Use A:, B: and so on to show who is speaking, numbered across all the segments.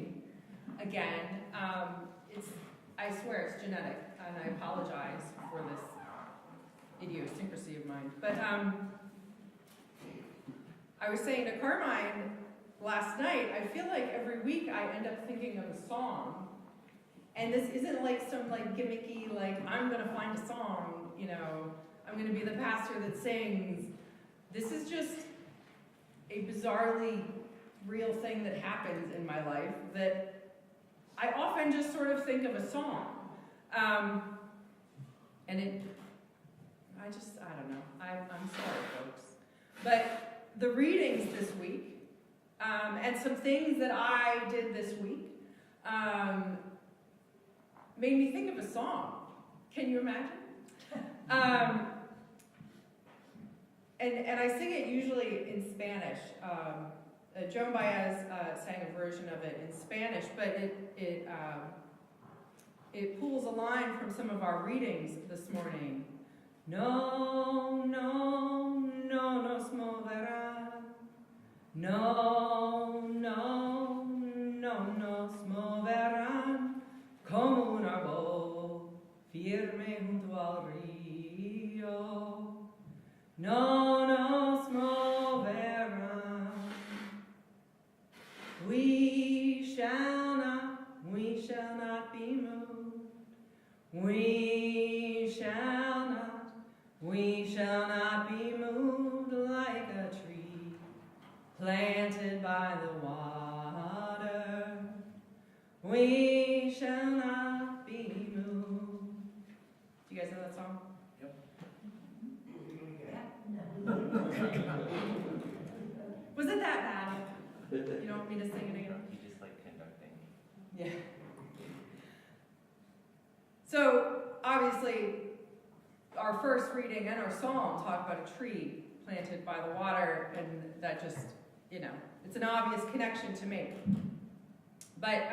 A: me again. I swear it's genetic, and I apologize for this idiosyncrasy of mine. But I was saying to Carmine last night, I feel like every week I end up thinking of a song. And this isn't like some like gimmicky, like I'm gonna find a song, you know, I'm gonna be the pastor that sings. This is just a bizarrely real thing that happens in my life that I often just sort of think of a song. And I don't know, I'm sorry folks. But the readings this week, and some things that I did this week, made me think of a song. Can you imagine? And I sing it usually in Spanish. Joan Baez sang a version of it in Spanish, but it pulls a line from some of our readings this morning. No, no, no nos moverá. No, no, no nos moverán como un árbol firme junto al río. No nos moverán. We shall not be moved. We shall not be moved like a tree planted by the water. We shall not be moved. Do you guys know that song?
B: Yep.
A: Was it that bad? You don't want me to sing it again?
B: You just like conducting.
A: Yeah. So, obviously, our first reading and our psalm talk about a tree planted by the water, and that just, you know, it's an obvious connection to make. But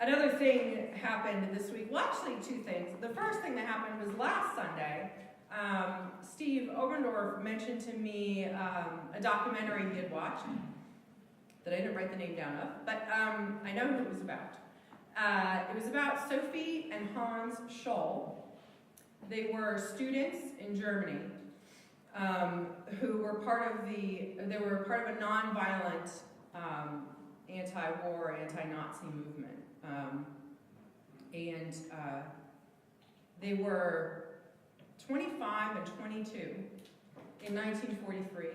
A: another thing happened this week. Well, actually, two things. The first thing that happened was last Sunday. Steve Oberndorf mentioned to me a documentary he had watched that I didn't write the name down of, but I know who it was about. It was about Sophie and Hans Scholl. They were students in Germany who were part of a nonviolent anti-war, anti-Nazi movement. They were 25 and 22 in 1943.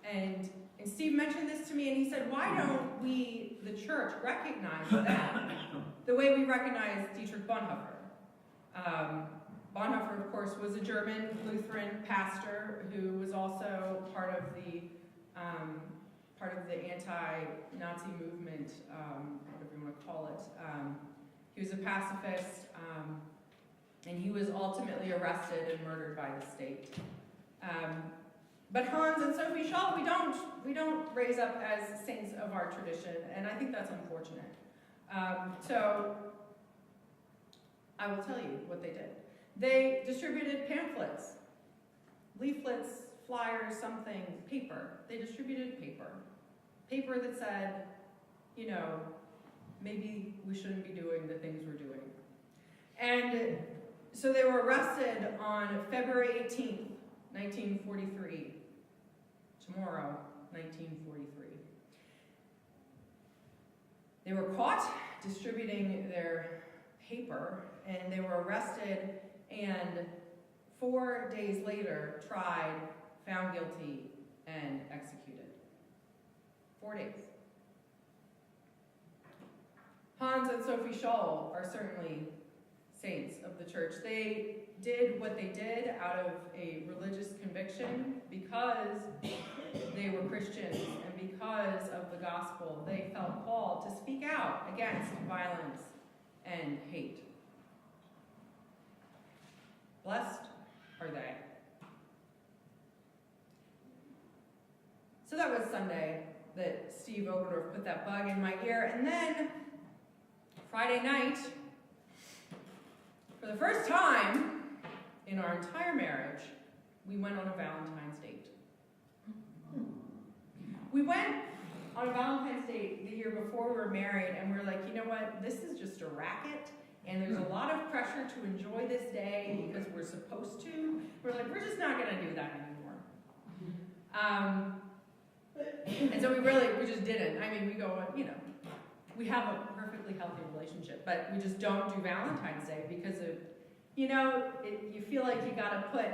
A: And Steve mentioned this to me, and he said, why don't we, the church, recognize them the way we recognize Dietrich Bonhoeffer? Bonhoeffer, of course, was a German Lutheran pastor who was also part of the anti-Nazi movement, whatever you want to call it. He was a pacifist, and he was ultimately arrested and murdered by the state. But Hans and Sophie Scholl, we don't raise up as saints of our tradition, and I think that's unfortunate. So I will tell you what they did. They distributed pamphlets, leaflets, flyers, something, paper. They distributed paper that said, you know, maybe we shouldn't be doing the things we're doing. And so they were arrested on February 18th, 1943. Tomorrow, 1943. They were caught distributing their paper, and they were arrested and 4 days later tried, found guilty, and executed. 4 days. Hans and Sophie Scholl are certainly saints of the church. They did what they did out of a religious conviction because they were Christians and because of the gospel. They felt called to speak out against violence and hate. Blessed are they. So that was Sunday that Steve Oberdorf put that bug in my ear. And then Friday night, for the first time in our entire marriage, we went on a Valentine's date. went on Valentine's Day the year before we were married, and we were like, you know what, this is just a racket, and there's a lot of pressure to enjoy this day because we're supposed to. We're like, we're just not going to do that anymore. And so we just didn't. I mean, we go, you know, we have a perfectly healthy relationship, but we just don't do Valentine's Day because of, you know, you feel like you got to put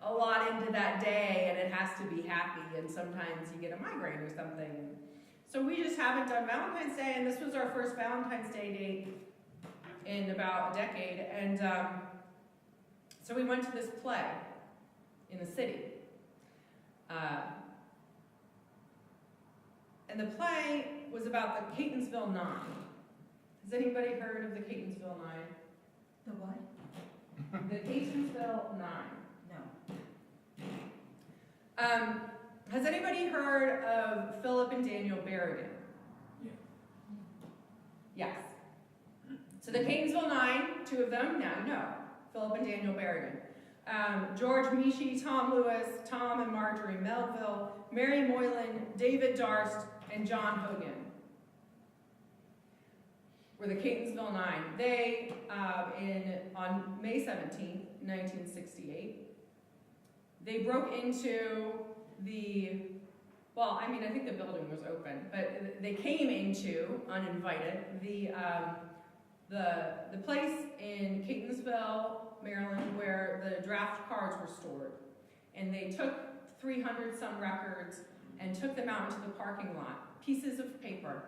A: a lot into that day, and it has to be happy, and sometimes you get a migraine or something. So we just haven't done Valentine's Day, and this was our first Valentine's Day date in about a decade, and so we went to this play in the city. And the play was about the Catonsville Nine. Has anybody heard of the Catonsville Nine?
B: The what?
A: The Catonsville Nine.
B: No.
A: Has anybody heard of Philip and Daniel Berrigan?
C: Yeah.
A: Yes. So the Catonsville Nine, two of them, now you know. Philip and Daniel Berrigan. George Mishi, Tom Lewis, Tom and Marjorie Melville, Mary Moylan, David Darst, and John Hogan were the Catonsville Nine. They, on May 17th, 1968, they broke into I think the building was open, but they came into, uninvited, the place in Catonsville, Maryland, where the draft cards were stored. And they took 300 some records and took them out into the parking lot, pieces of paper.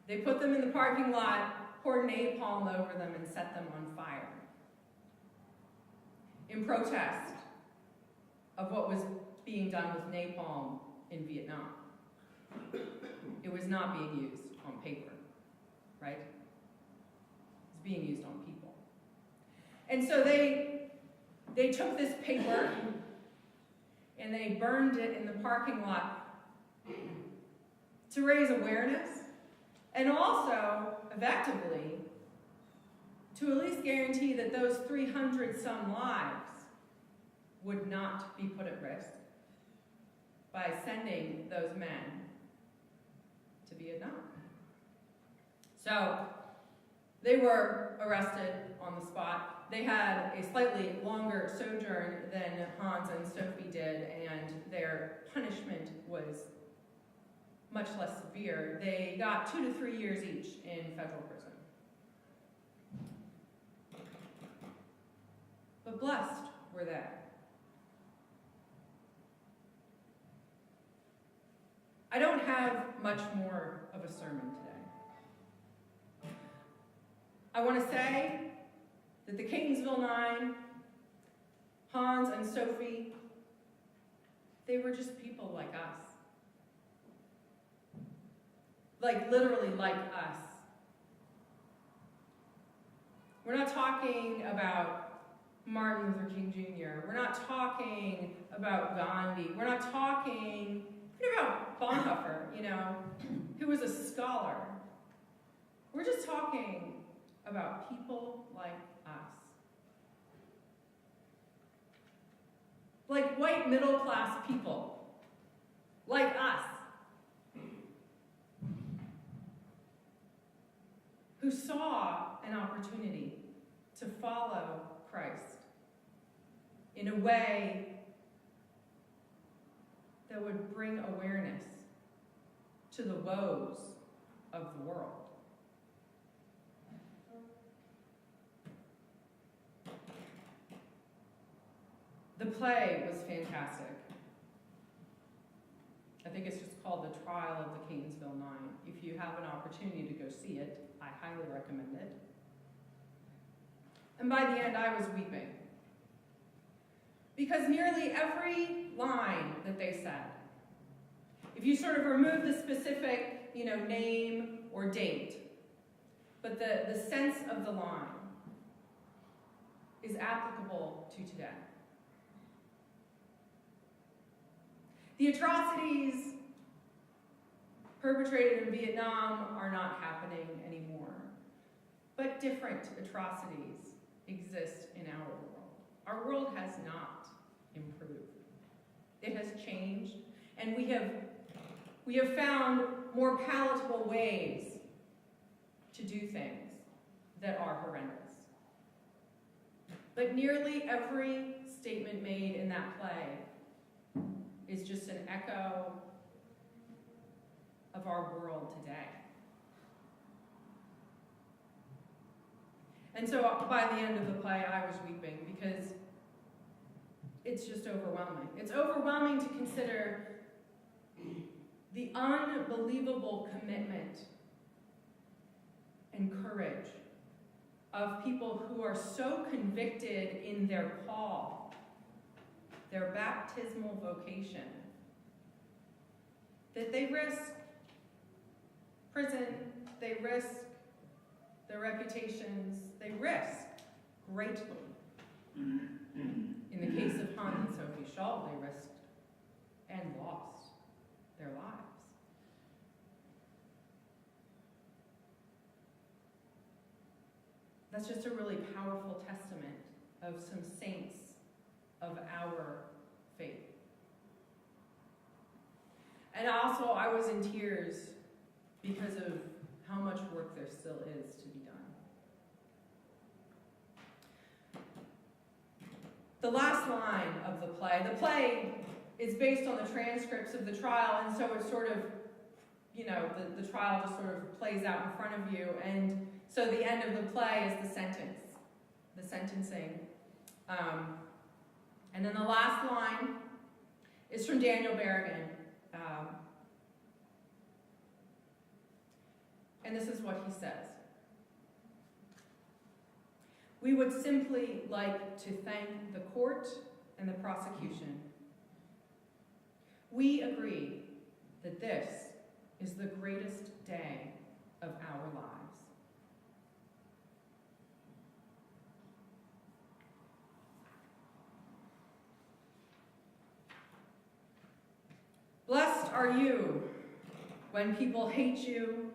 A: They put them in the parking lot, poured napalm over them, and set them on fire in protest of what was being done with napalm in Vietnam. It was not being used on paper, right? It was being used on people. And so they took this paper and they burned it in the parking lot to raise awareness and also, effectively, to at least guarantee that those 300 some lives would not be put at risk by sending those men to Vietnam. So they were arrested on the spot. They had a slightly longer sojourn than Hans and Sophie did, and their punishment was much less severe. They got 2 to 3 years each in federal prison. But blessed were they. I don't have much more of a sermon today. I want to say that the Catonsville Nine, Hans and Sophie, they were just people like us. Like, literally like us. We're not talking about Martin Luther King Jr. We're not talking about Gandhi. We're not talking even about Bonhoeffer, who was a scholar. We're just talking about people like us. Like white middle-class people. Like us. Who saw an opportunity to follow Christ in a way that would bring awareness to the woes of the world. The play was fantastic. I think it's just called The Trial of the Catonsville Nine. If you have an opportunity to go see it, I highly recommend it. And by the end, I was weeping. Because nearly every line that they said, if you sort of remove the specific, name or date, but the sense of the line is applicable to today. The atrocities perpetrated in Vietnam are not happening anymore, but different atrocities exist in our world. Our world has not improved. It has changed, and we have We have found more palatable ways to do things that are horrendous. But nearly every statement made in that play is just an echo of our world today. And so by the end of the play, I was weeping because it's just overwhelming. It's overwhelming to consider the unbelievable commitment and courage of people who are so convicted in their call, their baptismal vocation, that they risk prison, they risk their reputations, they risk greatly. In the case of Han and Sophie Schaal, they risked and lost their lives. That's just a really powerful testament of some saints of our faith. And also, I was in tears because of how much work there still is to be done. The last line of the play is based on the transcripts of the trial, and so it's sort of, the trial just sort of plays out in front of you, and so the end of the play is the sentence, the sentencing. And then the last line is from Daniel Berrigan. And this is what he says. We would simply like to thank the court and the prosecution. We agree that this is the greatest day of our lives. Blessed are you when people hate you,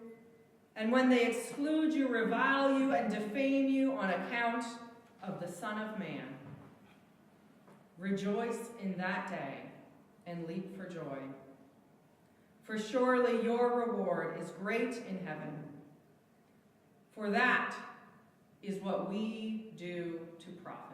A: and when they exclude you, revile you, and defame you on account of the Son of Man. Rejoice in that day and leap for joy. For surely your reward is great in heaven. For that is what we do to profit.